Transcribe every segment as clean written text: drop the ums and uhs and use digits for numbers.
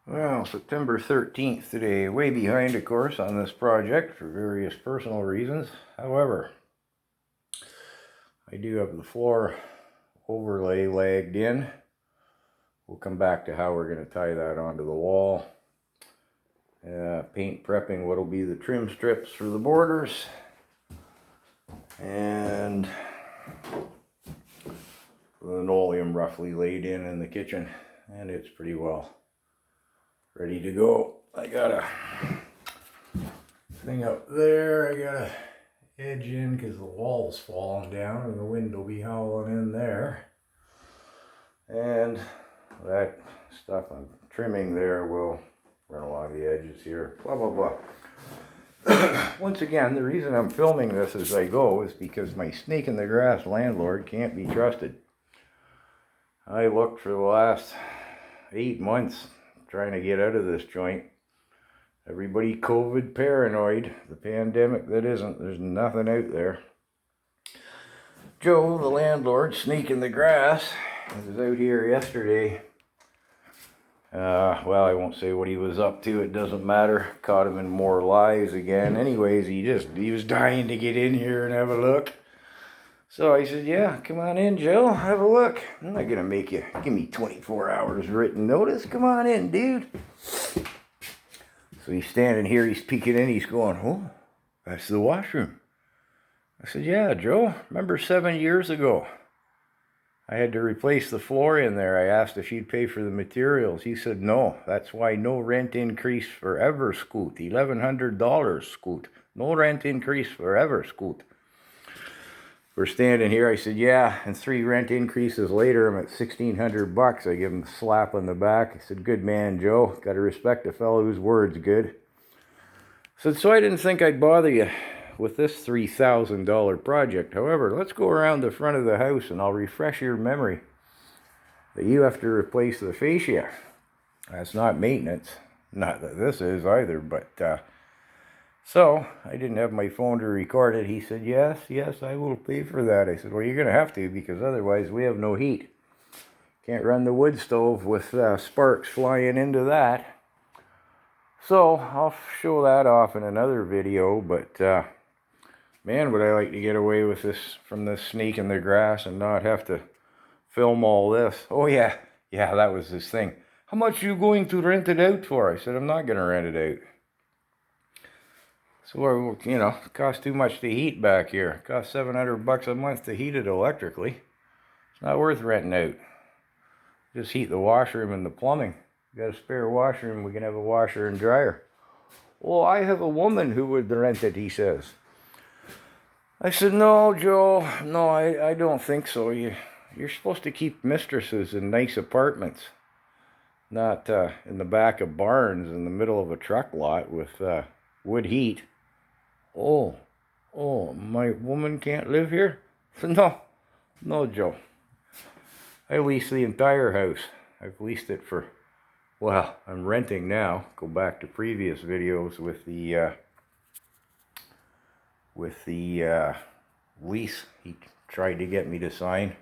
Well, September 13th today, way behind, of course, on this project for various personal reasons. However, I do have the floor overlay lagged in. We'll come back to how we're going to tie that onto the wall. Paint prepping what'll be the trim strips for the borders. And linoleum roughly laid in the kitchen. And it's pretty well ready to go. I got a thing up there. I got a edge in because the wall's falling down and the wind will be howling in there. And that stuff I'm trimming there will run along the edges here. Blah, blah, blah. Once again, the reason I'm filming this as I go is because my snake in the grass landlord can't be trusted. I looked for the last 8 months trying to get out of this joint. Everybody COVID paranoid. The pandemic that isn't. There's nothing out there. Joe, the landlord, snake in the grass, was out here yesterday. Well, I won't say what he was up to. It doesn't matter. Caught him in more lies again. Anyways, he was dying to get in here and have a look. So I said, yeah, come on in, Joe, have a look. I'm not going to make you give me 24 hours written notice. Come on in, dude. So he's standing here, he's peeking in, he's going, oh, that's the washroom. I said, yeah, Joe, remember 7 years ago? I had to replace the floor in there. I asked if you'd pay for the materials. He said, no, that's why no rent increase forever, Scoot. $1,100, Scoot. No rent increase forever, Scoot. We're standing here. I said, yeah, and 3 rent increases later, I'm at $1,600. I give him a slap on the back. I said, good man, Joe. Got to respect a fellow whose word's good. I said, so I didn't think I'd bother you with this $3,000 project. However, let's go around the front of the house and I'll refresh your memory that you have to replace the fascia. That's not maintenance. Not that this is either, but so I didn't have my phone to record it. He said, yes, I will pay for that. I said, well, you're going to have to because otherwise we have no heat. Can't run the wood stove with sparks flying into that. So I'll show that off in another video, but man, would I like to get away with this from this snake in the grass and not have to film all this. Oh yeah, that was his thing. How much are you going to rent it out for? I said, I'm not going to rent it out. So, you know, it costs too much to heat back here. It costs $700 a month to heat it electrically. It's not worth renting out. Just heat the washroom and the plumbing. You got a spare washroom, we can have a washer and dryer. Well, I have a woman who would rent it, he says. I said, no, Joe, no, I don't think so. You're supposed to keep mistresses in nice apartments, not in the back of barns in the middle of a truck lot with wood heat. Oh, my woman can't live here? I said, no, Joe. I lease the entire house. I've leased it for, well, I'm renting now. Go back to previous videos with the lease he tried to get me to sign.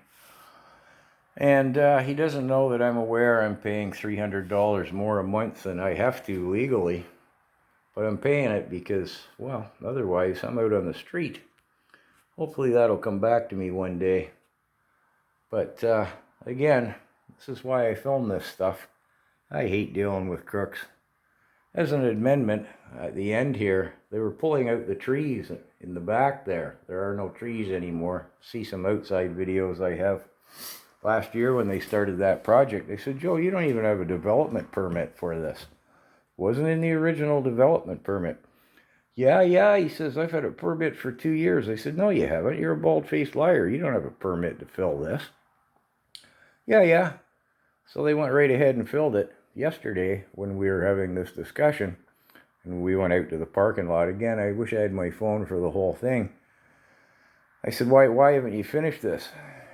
And he doesn't know that I'm aware I'm paying $300 more a month than I have to legally. But I'm paying it because, well, otherwise I'm out on the street. Hopefully that'll come back to me one day. But again, this is why I film this stuff. I hate dealing with crooks. As an amendment, at the end here, they were pulling out the trees in the back there. There are no trees anymore. See some outside videos I have. Last year when they started that project, they said, Joe, you don't even have a development permit for this. Wasn't in the original development permit. Yeah, he says, I've had a permit for 2 years. I said, no, you haven't. You're a bald-faced liar. You don't have a permit to fill this. Yeah. So they went right ahead and filled it yesterday when we were having this discussion. And we went out to the parking lot. Again, I wish I had my phone for the whole thing. I said, why haven't you finished this?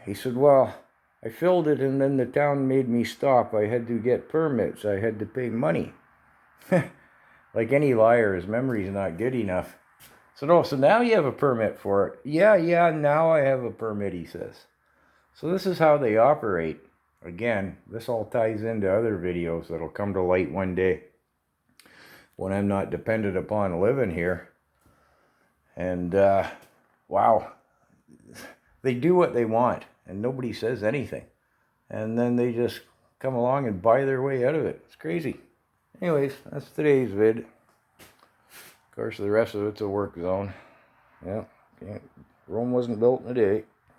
He said, well, I filled it and then the town made me stop. I had to get permits. I had to pay money. Like any liar, his memory's not good enough. So now you have a permit for it. Yeah, now I have a permit, he says. So this is how they operate. again, this all ties into other videos that'll come to light one day when I'm not dependent upon living here. And wow, they do what they want and nobody says anything, and then they just come along and buy their way out of it. It's crazy. Anyways, that's today's vid. Of course, the rest of it's a work zone. Yeah, Rome wasn't built in a day.